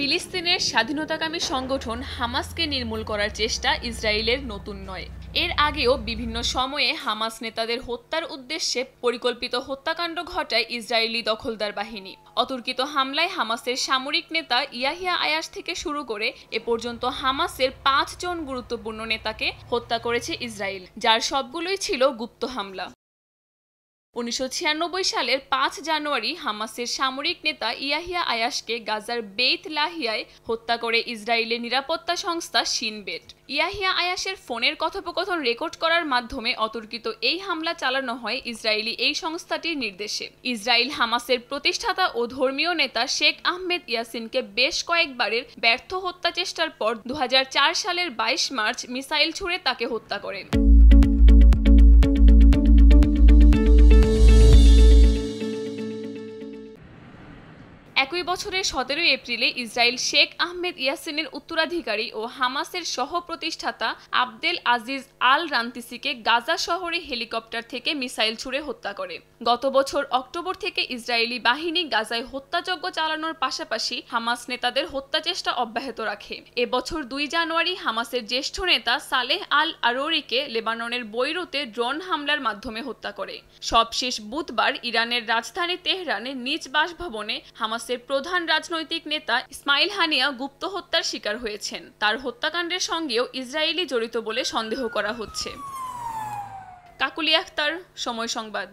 ফিলিস্তিনের স্বাধীনতাকামী সংগঠন হামাসকে নির্মূল করার চেষ্টা ইসরায়েলের নতুন নয়। এর আগেও বিভিন্ন সময়ে হামাস নেতাদের হত্যার উদ্দেশ্যে পরিকল্পিত হত্যাকাণ্ড ঘটায় ইসরায়েলি দখলদার বাহিনী। অতর্কিত হামলায় হামাসের সামরিক নেতা ইয়াহিয়া আয়াশ থেকে শুরু করে এ পর্যন্ত হামাসের 5 জন গুরুত্বপূর্ণ নেতাকে হত্যা করেছে ইসরায়েল, যার সবগুলোই ছিল গুপ্ত হামলা। 1996 সালের 5 জানুয়ারি হামাসের সামরিক নেতা ইয়াহিয়া আয়াশকে গাজার বেইত লাহিয়ায় হত্যা করে ইসরায়েলের নিরাপত্তা সংস্থা শিন বেট। ইয়াহিয়া আয়াশের ফোনের কথোপকথন রেকর্ড করার মাধ্যমে অতর্কিত এই হামলা চালানো হয় ইসরায়েলি এই সংস্থাটির নির্দেশে। ইসরায়েল হামাসের প্রতিষ্ঠাতা ও ধর্মীয় নেতা শেখ আহমেদ ইয়াসিনকে বেশ কয়েকবারের ব্যর্থ হত্যা চেষ্টার পর 2004 সালের 22 মার্চ মিসাইল ছুড়ে তাকে হত্যা করে। একই বছরের 17 এপ্রিলে ইসরায়েল শেখ আহমেদ ইয়াসিনের উত্তরাধিকারী ও হামাসের সহ প্রতিষ্ঠাতা আবদেল আজিজ আল রান্তিসিকে গাজা শহরে হেলিকপ্টার থেকে মিসাইল ছুড়ে হত্যা করে। গত বছর অক্টোবর থেকে ইসরায়েলি বাহিনী গাজায় হত্যাযজ্ঞ চালানোর পাশাপাশি হামাস নেতাদের হত্যা চেষ্টা অব্যাহত রাখে। এবছর 2 জানুয়ারি হামাসের জ্যেষ্ঠ নেতা সালেহ আল আরোরিকে লেবাননের বৈরুতে ড্রোন হামলার মাধ্যমে হত্যা করে। সবশেষ বুধবার ইরানের রাজধানী তেহরানে নিজ বাসভবনে হামাসের প্রধান রাজনৈতিক নেতা ইসমাইল হানিয়া গুপ্ত হত্যার শিকার হয়েছেন। তার হত্যাকাণ্ডের সঙ্গেও ইসরায়েলি জড়িত বলে সন্দেহ করা হচ্ছে। কাকুলি আক্তার, সময় সংবাদ।